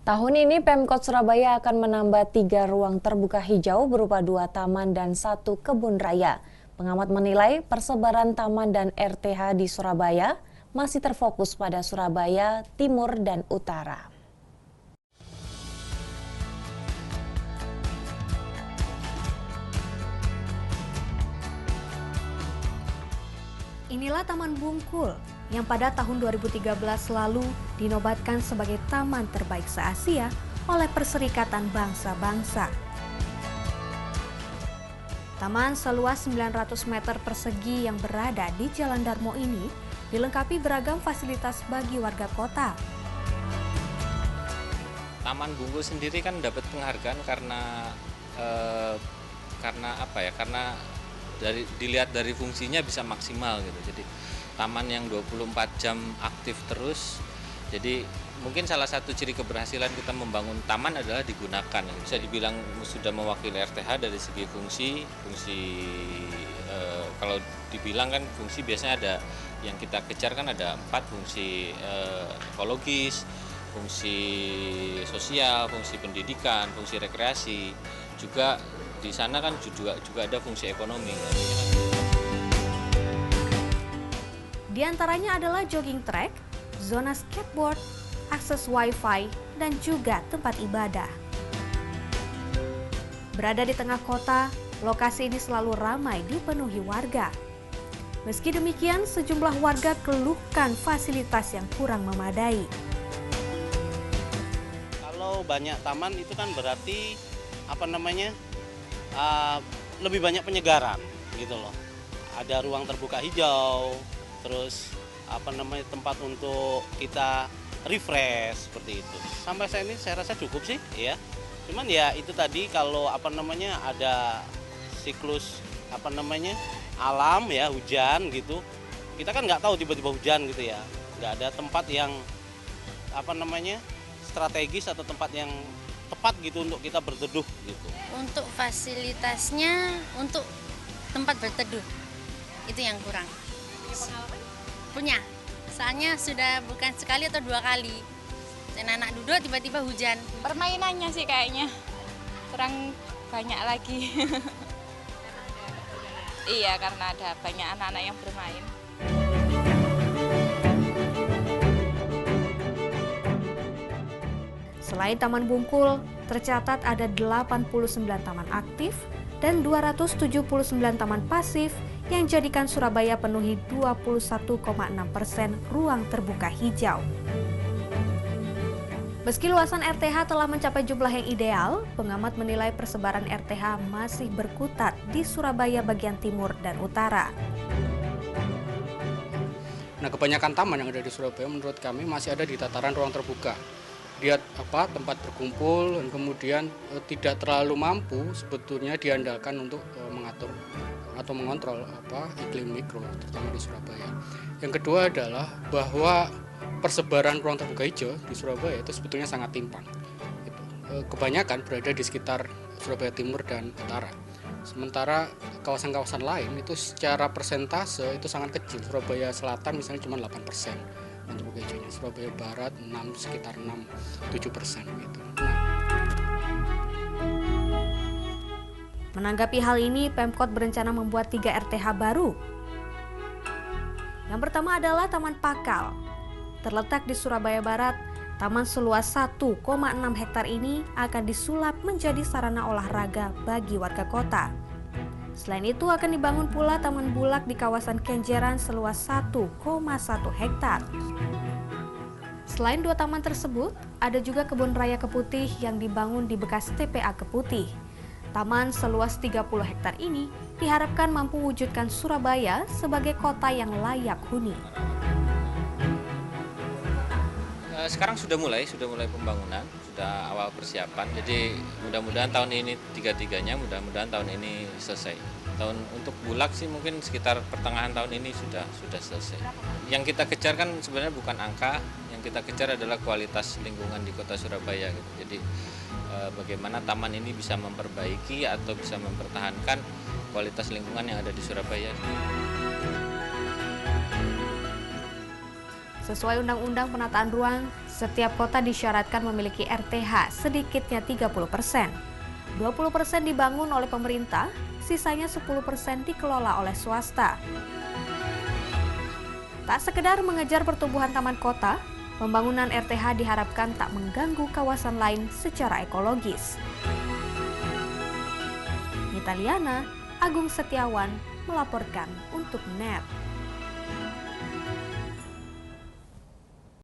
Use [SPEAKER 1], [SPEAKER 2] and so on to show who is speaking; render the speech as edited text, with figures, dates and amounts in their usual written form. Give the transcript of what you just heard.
[SPEAKER 1] Tahun ini Pemkot Surabaya akan menambah 3 ruang terbuka hijau berupa 2 taman dan 1 kebun raya. Pengamat menilai persebaran taman dan RTH di Surabaya masih terfokus pada Surabaya Timur dan Utara.
[SPEAKER 2] Inilah Taman Bungkul yang pada tahun 2013 lalu dinobatkan sebagai taman terbaik se-Asia oleh Perserikatan Bangsa-Bangsa. Taman seluas 900 meter persegi yang berada di Jalan Darmo ini dilengkapi beragam fasilitas bagi warga kota.
[SPEAKER 3] Taman Bungkul sendiri kan dapat penghargaan karena dilihat dari fungsinya bisa maksimal gitu. Jadi taman yang 24 jam aktif terus. Jadi mungkin salah satu ciri keberhasilan kita membangun taman adalah digunakan. Bisa dibilang sudah mewakili RTH dari segi fungsi. Kalau dibilang kan fungsi biasanya ada yang kita kejar kan ada 4 fungsi ekologis, fungsi sosial, fungsi pendidikan, fungsi rekreasi. Juga di sana kan juga ada fungsi ekonomi.
[SPEAKER 2] Di antaranya adalah jogging track, zona skateboard, akses wifi, dan juga tempat ibadah. Berada di tengah kota, lokasi ini selalu ramai dipenuhi warga. Meski demikian, sejumlah warga keluhkan fasilitas yang kurang memadai.
[SPEAKER 4] Kalau banyak taman itu kan berarti lebih banyak penyegaran gitu loh. Ada ruang terbuka hijau, terus tempat untuk kita refresh seperti itu. Sampai saat ini saya rasa cukup sih, ya. Cuman ya itu tadi kalau ada siklus alam ya, hujan gitu. Kita kan nggak tahu tiba-tiba hujan gitu ya. Nggak ada tempat yang strategis atau tempat yang tepat gitu untuk kita berteduh gitu.
[SPEAKER 5] Untuk fasilitasnya, untuk tempat berteduh itu yang kurang. Punya, soalnya sudah bukan sekali atau 2 kali. Anak duduk tiba-tiba hujan.
[SPEAKER 6] Permainannya sih kayaknya kurang banyak lagi. Iya, karena ada banyak anak-anak yang bermain.
[SPEAKER 2] Selain Taman Bungkul, tercatat ada 89 taman aktif dan 279 taman pasif yang jadikan Surabaya penuhi 21,6% ruang terbuka hijau. Meski luasan RTH telah mencapai jumlah yang ideal, pengamat menilai persebaran RTH masih berkutat di Surabaya bagian timur dan utara.
[SPEAKER 7] Nah, kebanyakan taman yang ada di Surabaya menurut kami masih ada di tataran ruang terbuka. Dia tempat berkumpul dan kemudian tidak terlalu mampu sebetulnya diandalkan untuk mengatur atau mengontrol iklim mikro terutama di Surabaya. Yang kedua adalah bahwa persebaran ruang terbuka hijau di Surabaya itu sebetulnya sangat timpang. Kebanyakan berada di sekitar Surabaya Timur dan Utara. Sementara kawasan-kawasan lain itu secara persentase itu sangat kecil. Surabaya Selatan misalnya cuma 8% untuk hijaunya, Surabaya Barat sekitar 6-7% gitu.
[SPEAKER 2] Menanggapi hal ini, Pemkot berencana membuat 3 RTH baru. Yang pertama adalah Taman Pakal. Terletak di Surabaya Barat, taman seluas 1,6 hektar ini akan disulap menjadi sarana olahraga bagi warga kota. Selain itu akan dibangun pula Taman Bulak di kawasan Kenjeran seluas 1,1 hektar. Selain 2 taman tersebut, ada juga Kebun Raya Keputih yang dibangun di bekas TPA Keputih. Taman seluas 30 hektar ini diharapkan mampu wujudkan Surabaya sebagai kota yang layak huni.
[SPEAKER 3] Sekarang sudah mulai pembangunan, sudah awal persiapan. Jadi mudah-mudahan tahun ini tiga-tiganya mudah-mudahan tahun ini selesai. Untuk Bulak sih mungkin sekitar pertengahan tahun ini sudah selesai. Yang kita kejar kan sebenarnya bukan angka, yang kita kejar adalah kualitas lingkungan di Kota Surabaya gitu. Jadi bagaimana taman ini bisa memperbaiki atau bisa mempertahankan kualitas lingkungan yang ada di Surabaya.
[SPEAKER 2] Sesuai Undang-Undang Penataan Ruang, setiap kota disyaratkan memiliki RTH sedikitnya 30%. 20% dibangun oleh pemerintah, sisanya 10% dikelola oleh swasta. Tak sekedar mengejar pertumbuhan taman kota, pembangunan RTH diharapkan tak mengganggu kawasan lain secara ekologis. Nita Liana, Agung Setiawan melaporkan untuk NET.